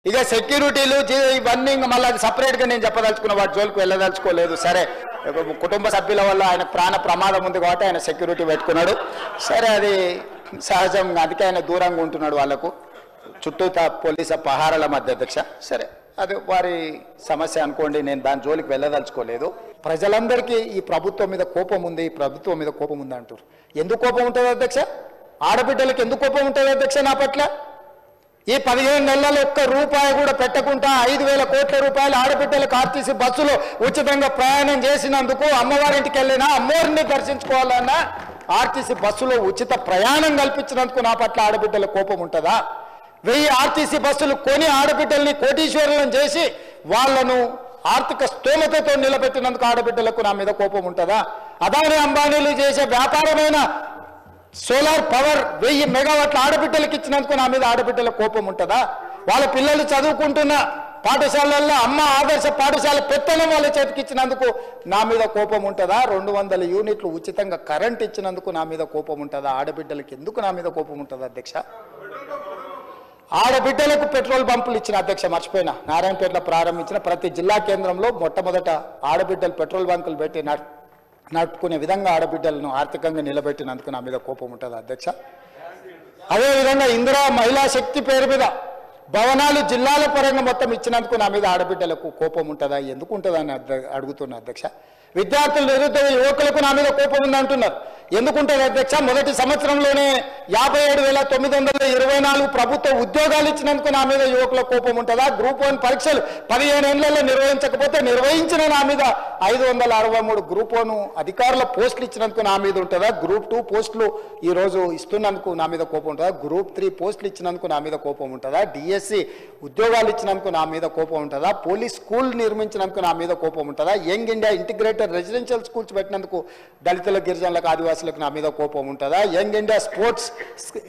ఇక సెక్యూరిటీలు ఇవన్నీ మళ్ళీ అది సపరేట్గా నేను చెప్పదలుచుకున్న వాటి జోలికి వెళ్ళదలుచుకోలేదు. సరే, కుటుంబ సభ్యుల వల్ల ఆయన ప్రాణ ప్రమాదం ఉంది కాబట్టి ఆయన సెక్యూరిటీ పెట్టుకున్నాడు. సరే, అది సహజం, అందుకే ఆయన దూరంగా ఉంటున్నాడు వాళ్ళకు చుట్టూతా పోలీసు పహారాల మధ్య అధ్యక్ష. సరే, అది వారి సమస్య అనుకోండి, నేను దాని జోలికి వెళ్ళదలుచుకోలేదు. ప్రజలందరికీ ఈ ప్రభుత్వం మీద కోపం ఉంది, ఈ ప్రభుత్వం మీద కోపం ఉంది అంటారు. ఎందుకు కోపం ఉంటుంది అధ్యక్ష? ఆడబిడ్డలకు ఎందుకు కోపం ఉంటుంది అధ్యక్ష నా పట్ల? ఈ 15 నెలల్లో ఒక్క రూపాయి కూడా పెట్టకుండా 5,000 కోట్ల రూపాయలు ఆడబిడ్డలకు ఆర్టీసీ బస్సులో ఉచితంగా ప్రయాణం చేసినందుకు, అమ్మవారింటికి వెళ్ళినా అమ్మవారిని దర్శించుకోవాలన్నా ఆర్టీసీ బస్సులో ఉచిత ప్రయాణం కల్పించినందుకు నా పట్ల ఆడబిడ్డల కోపం ఉంటుందా? 1000 ఆర్టీసీ బస్సులు కొని ఆడబిడ్డల్ని కోటీశ్వరులను చేసి వాళ్లను ఆర్థిక స్తోమతతో నిలబెట్టినందుకు ఆడబిడ్డలకు నా మీద కోపం ఉంటుందా? అదాని అంబానీలు చేసే వ్యాపారమైన సోలార్ పవర్ 1000 మెగావాట్ల ఆడబిడ్డలకు ఇచ్చినందుకు నా మీద ఆడబిడ్డల కోపం ఉంటుందా? వాళ్ళ పిల్లలు చదువుకుంటున్న పాఠశాలల్లో అమ్మ ఆదర్శ పాఠశాల పెత్తనం వాళ్ళ చేతికి ఇచ్చినందుకు నా మీద కోపం ఉంటుందా? 200 యూనిట్లు ఉచితంగా కరెంట్ ఇచ్చినందుకు నా మీద కోపం ఉంటుందా? ఆడబిడ్డలకు ఎందుకు నా మీద కోపం ఉంటుంది అధ్యక్ష? ఆడబిడ్డలకు పెట్రోల్ బంపులు ఇచ్చిన అధ్యక్ష, మర్చిపోయినా, నారాయణపేటలో ప్రారంభించిన ప్రతి జిల్లా కేంద్రంలో మొట్టమొదట ఆడబిడ్డలు పెట్రోల్ బంకులు పెట్టి నడుపుకునే విధంగా ఆడబిడ్డలను ఆర్థికంగా నిలబెట్టినందుకు నా మీద కోపం ఉంటుంది అధ్యక్ష. అదేవిధంగా ఇందిరా మహిళా శక్తి పేరు మీద భవనాలు జిల్లాల పరంగా మొత్తం ఇచ్చినందుకు నా మీద ఆడబిడ్డలకు కోపం ఉంటుందా? ఎందుకు ఉంటుందని అడుగుతున్నా అధ్యక్ష. విద్యార్థులు, నిరుద్యోగ యువకులకు నా మీద కోపం ఉందంటున్నారు. ఎందుకుంటుంది అధ్యక్ష? మొదటి సంవత్సరంలోనే 57,924 ప్రభుత్వ ఉద్యోగాలు ఇచ్చినందుకు నా మీద యువకుల కోపం ఉంటుందా? గ్రూప్ 1 పరీక్షలు 15 ఏళ్లలో నిర్వహించకపోతే నిర్వహించిన నా మీద 563 గ్రూప్ 1 అధికారుల పోస్టులు ఇచ్చినందుకు నా మీద ఉంటుందా? గ్రూప్ 2 పోస్టులు ఈరోజు ఇస్తున్నందుకు నా మీద కోపం ఉంటుందా? గ్రూప్ 3 పోస్టులు ఇచ్చినందుకు నా మీద కోపం ఉంటుందా? డిఎస్సి ఉద్యోగాలు ఇచ్చినందుకు నా మీద కోపం ఉంటుందా? పోలీస్ స్కూల్ నిర్మించినందుకు నా మీద కోపం ఉంటుందా? Young India integrated residential schools పెట్టినందుకు దళితుల, గిరిజనులకు, ఆదివాసులకు నా మీద కోపం ఉంటుందా? యంగ్ ఇండియా స్పోర్ట్స్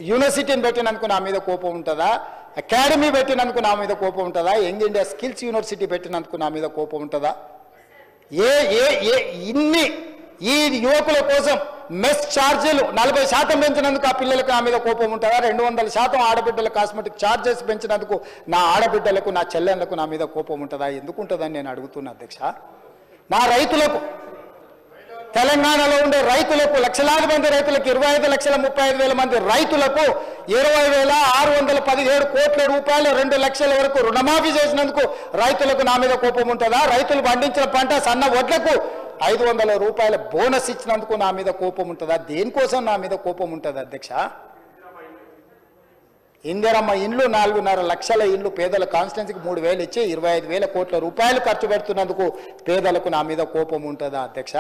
యూనివర్సిటీని పెట్టినందుకు నా మీద కోపం ఉంటుందా? అకాడమీ పెట్టినందుకు నా మీద కోపం ఉంటుందా? యంగ్ ఇండియా స్కిల్స్ యూనివర్సిటీ పెట్టినందుకు నా మీద కోపం ఉంటుందా? ఇన్ని ఈ యువకుల కోసం మెస్ ఛార్జీలు 40% పెంచినందుకు ఆ పిల్లలకు నా మీద కోపం ఉంటుందా? 200% ఆడబిడ్డల కాస్మెటిక్ ఛార్జెస్ పెంచినందుకు నా ఆడబిడ్డలకు, నా చెల్లెళ్లకు నా మీద కోపం ఉంటుందా? ఎందుకు ఉంటుందని నేను అడుగుతున్నా అధ్యక్ష. నా రైతులకు, తెలంగాణలో ఉండే రైతులకు, లక్షలాది మంది రైతులకు, 25,35,000 మంది రైతులకు 20,617 కోట్ల రూపాయలు 2 లక్షల వరకు రుణమాఫీ చేసినందుకు రైతులకు నా మీద కోపం ఉంటుందా? రైతులు పండించిన పంట సన్న వడ్లకు 500 రూపాయల బోనస్ ఇచ్చినందుకు నా మీద కోపం ఉంటుందా? దేనికోసం నా మీద కోపం ఉంటుంది అధ్యక్ష? ఇందిరమ్మ ఇండ్లు 4.5 లక్షల ఇండ్లు పేదల కాన్స్టిట్యున్సీకి 3,000 ఇచ్చి 25,000 కోట్ల రూపాయలు ఖర్చు పెడుతున్నందుకు పేదలకు నా మీద కోపం ఉంటుందా అధ్యక్ష?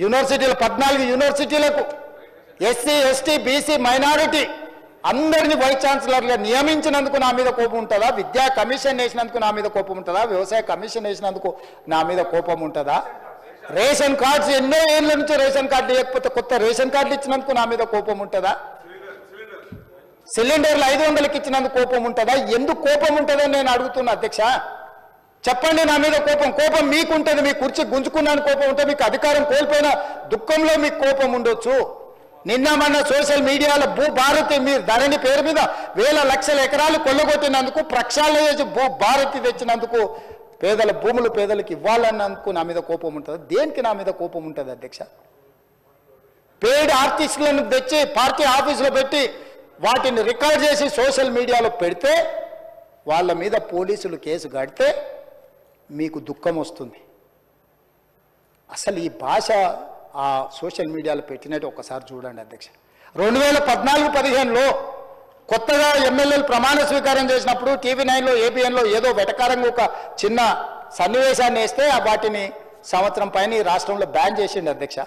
యూనివర్సిటీలు 14 యూనివర్సిటీలకు ఎస్సీ, ఎస్టీ, బీసీ, మైనారిటీ అందరినీ వైస్ ఛాన్సలర్గా నియమించినందుకు నా మీద కోపం ఉంటుందా? విద్యా కమిషన్ వేసినందుకు నా మీద కోపం ఉంటుందా? వ్యవసాయ కమిషన్ వేసినందుకు నా మీద కోపం ఉంటుందా? రేషన్ కార్డ్స్ ఎన్నో ఏళ్ళ నుంచి రేషన్ కార్డు లేకపోతే కొత్త రేషన్ కార్డులు ఇచ్చినందుకు నా మీద కోపం ఉంటుందా? సిలిండర్లు 500కి ఇచ్చినందుకు కోపం ఉంటుందా? ఎందుకు కోపం ఉంటుందని నేను అడుగుతున్నా అధ్యక్ష. చెప్పండి, నా మీద కోపం మీకు ఉంటుంది. మీ కుర్చీ గుంజుకున్నాను కోపం ఉంటే, మీకు అధికారం కోల్పోయిన దుఃఖంలో మీకు కోపం ఉండొచ్చు. నిన్న మొన్న సోషల్ మీడియాలో భూభారతి మీరు ధరణి పేరు మీద వేల లక్షల ఎకరాలు కొల్లగొట్టినందుకు, ప్రక్షాళన చేసి భూభారతి తెచ్చినందుకు, పేదల భూములు పేదలకు ఇవ్వాలన్నందుకు నా మీద కోపం ఉంటుంది. దేనికి నా మీద కోపం ఉంటుంది అధ్యక్ష? పెయిడ్ ఆర్టిస్టులను తెచ్చి పార్టీ ఆఫీసులో పెట్టి వాటిని రికార్డ్ చేసి సోషల్ మీడియాలో పెడితే వాళ్ళ మీద పోలీసులు కేసు కడితే మీకు దుఃఖం వస్తుంది. అసలు ఈ భాష ఆ సోషల్ మీడియాలో పెట్టినట్టు ఒకసారి చూడండి అధ్యక్ష. 2014-15లో కొత్తగా ఎమ్మెల్యేలు ప్రమాణ స్వీకారం చేసినప్పుడు TV9లో, ABNలో ఏదో వెటకారంగా ఒక చిన్న సన్నివేశాన్ని వేస్తే వాటిని సంవత్సరం పైన ఈ రాష్ట్రంలో బ్యాన్ చేసిండు అధ్యక్ష.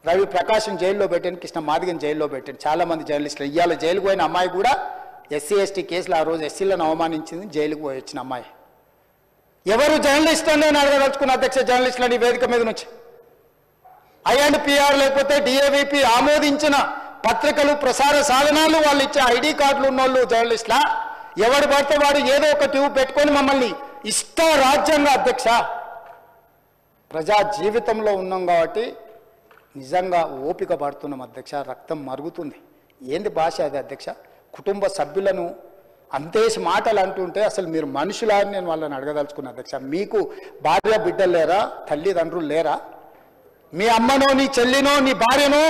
రవి ప్రకాశం జైల్లో పెట్టాను, కృష్ణ మాదిగని జైల్లో పెట్టాను, చాలామంది జర్నలిస్టులు. ఇవాళ జైలుకు పోయిన అమ్మాయి కూడా SC, ST కేసులు ఆ రోజు ఎస్సీలను అవమానించింది, జైలుకు పోయి వచ్చిన అమ్మాయి. ఎవరు జర్నలిస్ట్ అని నేను అడగదలుచుకున్న అధ్యక్ష, జర్నలిస్టులని వేదిక మీద నుంచి. INPR లేకపోతే DAVP ఆమోదించిన పత్రికలు, ప్రసార సాధనాలు, వాళ్ళు ఇచ్చే ID కార్డులు ఉన్నోళ్ళు జర్నలిస్టులా? ఎవడు పడితే వాడు ఏదో ఒక ట్యూబ్ పెట్టుకొని మమ్మల్ని ఇష్ట రాజ్యంగా అధ్యక్ష. ప్రజా జీవితంలో ఉన్నాం కాబట్టి నిజంగా ఓపిక పడుతున్నాం అధ్యక్ష. రక్తం మరుగుతుంది. ఏంది భాష అది అధ్యక్ష? కుటుంబ సభ్యులను అంతేసి మాటలు అంటుంటే అసలు మీరు మనుషులా అని నేను వాళ్ళని అడగదలుచుకున్నా అధ్యక్ష. మీకు భార్య బిడ్డలు లేరా, తల్లిదండ్రులు లేరా? మీ అమ్మనో నీ చెల్లినో నీ భార్యనో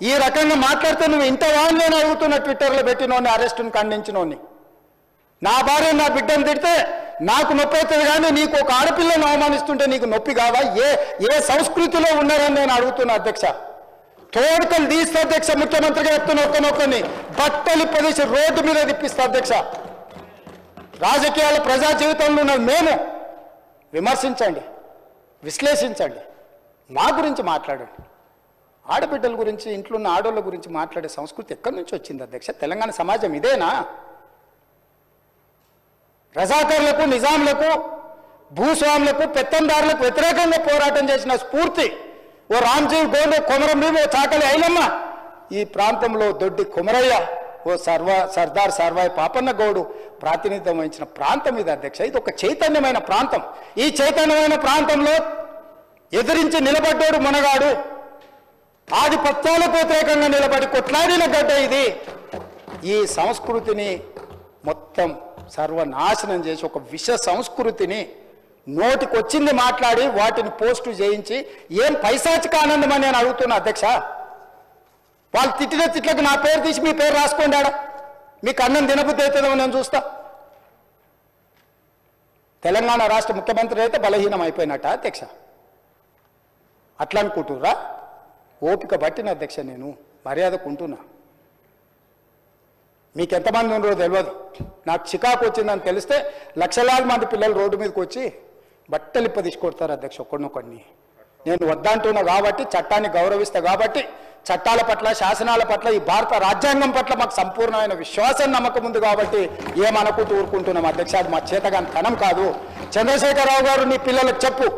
ఈ రకంగా మాట్లాడితే నువ్వు ఇంతవా అని నేను అడుగుతున్నా. ట్విట్టర్లో పెట్టినోని, అరెస్టును ఖండించినోని. నా భార్య నా బిడ్డను తిడితే నాకు నొప్పి అవుతుంది, కానీ నీకు ఒక ఆడపిల్లను అవమానిస్తుంటే నీకు నొప్పి కావా? ఏ సంస్కృతిలో ఉన్నారని నేను అడుగుతున్నా అధ్యక్ష. తోడుకలు తీస్తే అధ్యక్ష, ముఖ్యమంత్రిగా చెప్తున్న ఒక్కనొక్కని బట్టలు ప్రదేశ రోడ్డు మీద తిప్పిస్తా అధ్యక్ష. రాజకీయాల ప్రజా జీవితంలో ఉన్నది మేము. విమర్శించండి, విశ్లేషించండి, మా గురించి మాట్లాడండి. ఆడబిడ్డల గురించి, ఇంట్లో ఉన్న ఆడోళ్ళ గురించి మాట్లాడే సంస్కృతి ఎక్కడి నుంచి వచ్చింది అధ్యక్ష? తెలంగాణ సమాజం ఇదేనా? రజాకర్లకు, నిజాంలకు, భూస్వాములకు, పెత్తందారులకు వ్యతిరేకంగా పోరాటం చేసిన స్ఫూర్తి ఓ రామ్జీవ్ గోండు, కొమరంభీం, ఓ చాకలి ఐలమ్మ, ఈ ప్రాంతంలో దొడ్డి కొమరయ్య, ఓ సర్దార్ సర్వాయి పాపన్న గౌడు ప్రాతినిధ్యం వహించిన ప్రాంతం ఇది అధ్యక్ష. ఇది ఒక చైతన్యమైన ప్రాంతం. ఈ చైతన్యమైన ప్రాంతంలో ఎదిరించి నిలబడ్డాడు మనగాడు. ఆధిపత్యాలకు వ్యతిరేకంగా నిలబడి కొట్లాడిన గడ్డ ఇది. ఈ సంస్కృతిని మొత్తం సర్వనాశనం చేసి ఒక విష సంస్కృతిని నోటికొచ్చింది మాట్లాడి వాటిని పోస్టు చేయించి ఏం పైశాచిక ఆనందం అని నేను అడుగుతున్నా అధ్యక్ష. వాళ్ళు తిట్టిన తిట్లకు నా పేరు తీసి మీ పేరు రాసుకోండి. ఆడ మీకు అన్నం తినబుద్ధి అవుతుందేమో నేను చూస్తా. తెలంగాణ రాష్ట్ర ముఖ్యమంత్రి అయితే బలహీనం అయిపోయినట్ట అధ్యక్ష? అట్లా అనుకుంటుర్రా? ఓపిక పట్టిన అధ్యక్ష, నేను మర్యాదకుంటున్నా. మీకు ఎంతమంది ఉన్నారో తెలియదు. నాకు చికాకు వచ్చిందని తెలిస్తే లక్షలాది మంది పిల్లలు రోడ్డు మీదకి వచ్చి బట్టలిప్ప తీసుకొడతారు అధ్యక్ష ఒక్కడినొక్కడిని. నేను వద్దంటున్నా కాబట్టి, చట్టాన్ని గౌరవిస్తా కాబట్టి, చట్టాల పట్ల, శాసనాల పట్ల, ఈ భారత రాజ్యాంగం పట్ల మాకు సంపూర్ణమైన విశ్వాసం, నమ్మకం ఉంది కాబట్టి ఏమనుకుంటూ ఊరుకుంటున్నాం అధ్యక్ష. అది మా చేతగాని తనం కాదు. చంద్రశేఖరరావు గారు నీ పిల్లలకు చెప్పు,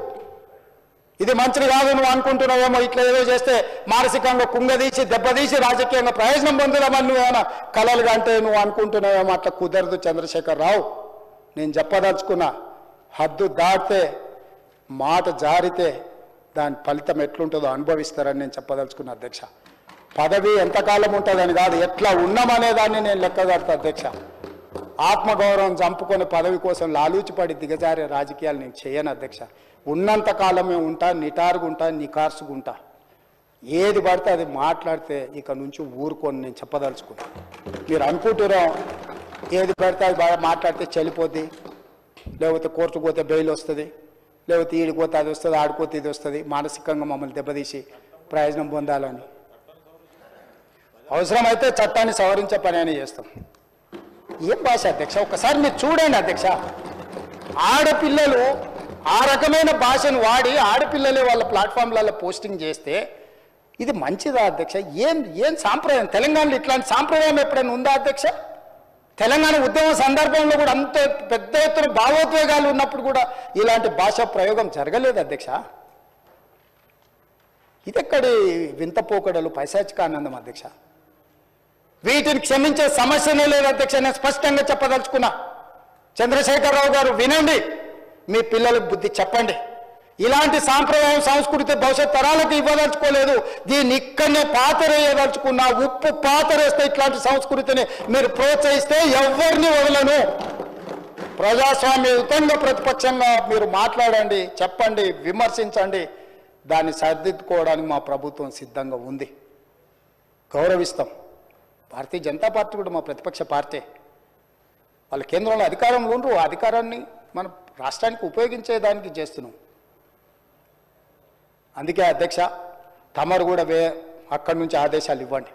ఇది మంచిది కాదు, నువ్వు అనుకుంటున్నావేమో ఇట్లా ఏదో చేస్తే మానసికంగా కుంగదీసి దెబ్బతీసి రాజకీయంగా ప్రయోజనం పొందుదామని నువ్వేమన్నా కలలుగా అంటే నువ్వు అనుకుంటున్నావేమో. అట్లా కుదరదు చంద్రశేఖరరావు. నేను చెప్పదలుచుకున్నా, హద్దు దాటితే, మాట జారితే దాని ఫలితం ఎట్లుంటుందో అనుభవిస్తారని నేను చెప్పదలుచుకున్నా అధ్యక్ష. పదవి ఎంతకాలం ఉంటుందని కాదు, ఎట్లా ఉన్నామనేదాన్ని నేను లెక్కగడతా అధ్యక్ష. ఆత్మగౌరవం చంపుకొని పదవి కోసం లాలూచిపడి దిగజారే రాజకీయాలు నేను చేయను అధ్యక్ష. ఉన్నంత కాలమే ఉంటా, నిటారుగుంటా, నికార్సుగుంటా. ఏది పడితే అది మాట్లాడితే ఇక నుంచి ఊరుకొని నేను చెప్పదలుచుకున్నా. మీరు అనుకుంటున్నాం ఏది పడితే అది బాగా మాట్లాడితే చెల్లిపోద్ది, లేకపోతే కోర్టుకు పోతే బెయిల్ వస్తుంది, లేకపోతే ఈడిపోతే అది వస్తుంది, ఆడిపోతే ఇది వస్తుంది, మానసికంగా మమ్మల్ని దెబ్బతీసి ప్రయోజనం పొందాలని. అవసరమైతే చట్టాన్ని సవరించే పని అని చేస్తాం. ఏం భాష అధ్యక్ష? ఒకసారి మీరు చూడండి అధ్యక్ష. ఆడపిల్లలు ఆ రకమైన భాషను వాడి ఆడపిల్లలే వాళ్ళ ప్లాట్ఫామ్లలో పోస్టింగ్ చేస్తే ఇది మంచిదా అధ్యక్ష? ఏం సాంప్రదాయం? తెలంగాణలో ఇట్లాంటి సాంప్రదాయం ఎప్పుడైనా ఉందా అధ్యక్ష? తెలంగాణ ఉద్యమ సందర్భంలో కూడా అంత పెద్ద ఎత్తున భావోద్వేగాలు ఉన్నప్పుడు కూడా ఇలాంటి భాషా ప్రయోగం జరగలేదు అధ్యక్ష. ఇదెక్కడి వింత పోకడలు, పైశాచిక ఆనందం అధ్యక్ష? వీటిని క్షమించే సమస్యనే లేదు అధ్యక్ష. నేను స్పష్టంగా చెప్పదలుచుకున్నా. చంద్రశేఖరరావు గారు వినండి, మీ పిల్లలకు బుద్ధి చెప్పండి. ఇలాంటి సాంప్రదాయం, సంస్కృతి భవిష్యత్ తరాలకు ఇవ్వదలుచుకోలేదు. దీన్ని ఇక్కడనే పాతరేయదలుచుకున్నా. ఉప్పు పాతరేస్తే ఇట్లాంటి సంస్కృతిని మీరు ప్రోత్సహిస్తే ఎవరిని వదలను. ప్రజాస్వామ్యయుతంగా ప్రతిపక్షంగా మీరు మాట్లాడండి, చెప్పండి, విమర్శించండి. దాన్ని సరిదిద్దుకోవడానికి మా ప్రభుత్వం సిద్ధంగా ఉంది. గౌరవిస్తాం. భారతీయ జనతా పార్టీ కూడా మా ప్రతిపక్ష పార్టీ. వాళ్ళ కేంద్రంలో అధికారంలో ఉండరు. ఆ అధికారాన్ని మన రాష్ట్రానికి ఉపయోగించేదానికి చేస్తున్నాం. అందుకే అధ్యక్ష, తమరు కూడా అక్కడి నుంచి ఆదేశాలు ఇవ్వండి.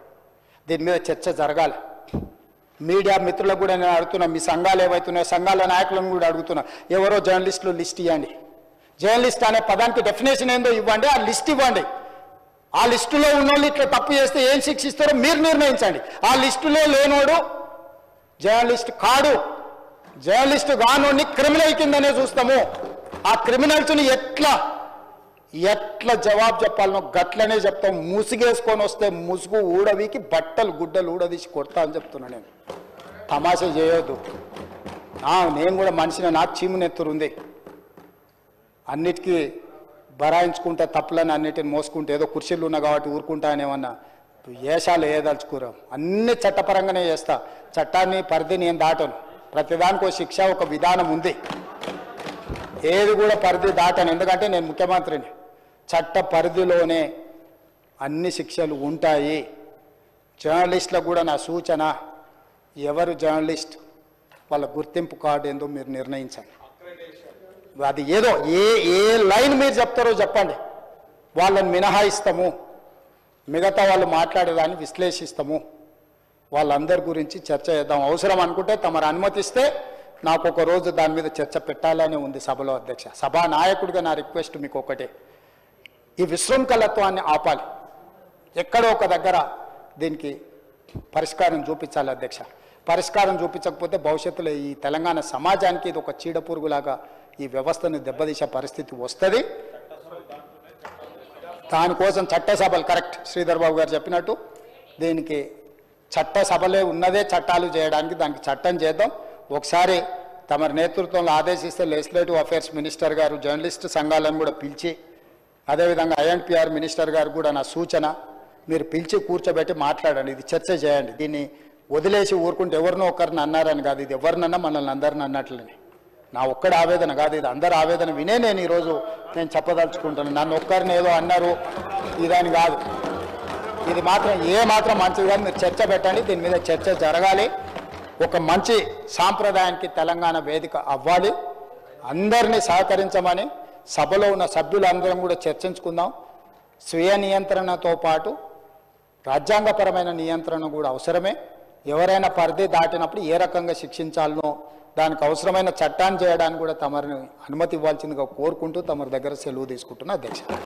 దీని మీద చర్చ జరగాలి. మీడియా మిత్రులకు కూడా నేను అడుగుతున్నా, మీ సంఘాలు ఏవైతున్నాయో సంఘాల నాయకులను కూడా అడుగుతున్నా, ఎవరో జర్నలిస్టులు లిస్ట్ ఇవ్వండి. జర్నలిస్ట్ అనే పదానికి డెఫినేషన్ ఏందో ఇవ్వండి, ఆ లిస్ట్ ఇవ్వండి. ఆ లిస్టులో ఉన్నోళ్ళు ఇట్లా తప్పు చేస్తే ఏం శిక్షిస్తారో మీరు నిర్ణయించండి. ఆ లిస్టులో లేనోడు జర్నలిస్ట్ కాడు. జర్నలిస్ట్ కానోడిని క్రిమినల్ కిందనే చూస్తాము. ఆ క్రిమినల్స్ని ఎట్లా జవాబు చెప్పాలనో గట్లనే చెప్తాం. ముసుగేసుకొని వస్తే ముసుగు ఊడవీకి బట్టలు గుడ్డలు ఊడదీసి కొడతా అని చెప్తున్నా. నేను తమాషా చేయొద్దు. నేను కూడా మనిషిని, నాకు చీమునెత్తురుంది. అన్నిటికీ బరాయించుకుంటా, తప్పులని అన్నిటిని మోసుకుంటే ఏదో కుర్చీలు ఉన్నా కాబట్టి ఊరుకుంటా అనేమన్నా ఏషాలు ఏదలుచుకోరాం అన్ని చట్టపరంగానే చేస్తా. చట్టాన్ని పరిధి నేను దాటను. ప్రతిదానికి ఒక శిక్ష, ఒక విధానం ఉంది. ఏది కూడా పరిధి దాటను, ఎందుకంటే నేను ముఖ్యమంత్రిని. చట్ట పరిధిలోనే అన్ని శిక్షలు ఉంటాయి. జర్నలిస్టులకు కూడా నా సూచన, ఎవరు జర్నలిస్ట్ వాళ్ళ గుర్తింపు కార్డు ఏందో మీరు నిర్ణయించండి. అది ఏదో ఏ లైన్ మీరు చెప్తారో చెప్పండి, వాళ్ళని మినహాయిస్తాము, మిగతా వాళ్ళు మాట్లాడేదాన్ని విశ్లేషిస్తాము. వాళ్ళందరి గురించి చర్చ చేద్దాం. అవసరం అనుకుంటే తమరు అనుమతిస్తే నాకు ఒక రోజు దాని మీద చర్చ పెట్టాలని ఉంది సభలో అధ్యక్ష. సభా నాయకుడిగా నా రిక్వెస్ట్ మీకు ఒకటే, ఈ విశృంఖలత్వాన్ని ఆపాలి. ఎక్కడో ఒక దగ్గర దీనికి పరిష్కారం చూపించాలి అధ్యక్ష. పరిష్కారం చూపించకపోతే భవిష్యత్తులో ఈ తెలంగాణ సమాజానికి ఇది ఒక చీడపురుగులాగా ఈ వ్యవస్థను దెబ్బతీసే పరిస్థితి వస్తుంది. దానికోసం చట్టసభలు, కరెక్ట్ శ్రీధర్ బాబు గారు చెప్పినట్టు, దీనికి చట్టసభలే ఉన్నదే చట్టాలు చేయడానికి. దానికి చట్టం చేద్దాం. ఒకసారి తమ నేతృత్వంలో ఆదేశిస్తే లెజిస్లేటివ్ అఫైర్స్ మినిస్టర్ గారు జర్నలిస్ట్ సంఘాలను కూడా పిలిచి, అదేవిధంగా ఐఎన్పిఆర్ మినిస్టర్ గారు కూడా నా సూచన, మీరు పిలిచి కూర్చోబెట్టి మాట్లాడండి, ఇది చర్చ చేయండి. దీన్ని వదిలేసి ఊరుకుంటే ఎవరినో ఒకరిని అన్నారని కాదు, ఇది ఎవరినన్నా మనల్ని అందరిని అన్నట్లని. నా ఒక్కడి ఆవేదన కాదు, ఇది అందరి ఆవేదన వినే నేను ఈరోజు నేను చెప్పదలుచుకుంటాను. నన్ను ఒక్కరిని ఏదో అన్నారు ఇదని కాదు, ఇది మాత్రం మాత్రం మంచిది కాదు. మీరు చర్చ పెట్టండి, దీని మీద చర్చ జరగాలి. ఒక మంచి సాంప్రదాయానికి తెలంగాణ వేదిక అవ్వాలి. అందరినీ సహకరించమని సభలో ఉన్న సభ్యులందరం కూడా చర్చించుకుందాం. స్వీయ నియంత్రణతో పాటు రాజ్యాంగపరమైన నియంత్రణ కూడా అవసరమే. ఎవరైనా పరిధి దాటినప్పుడు ఏ రకంగా శిక్షించాలనో దానికి అవసరమైన చట్టాన్ని చేయడానికి కూడా తమరిని అనుమతి ఇవ్వాల్సిందిగా కోరుకుంటూ తమరి దగ్గర సెలవు తీసుకుంటున్నా అధ్యక్ష.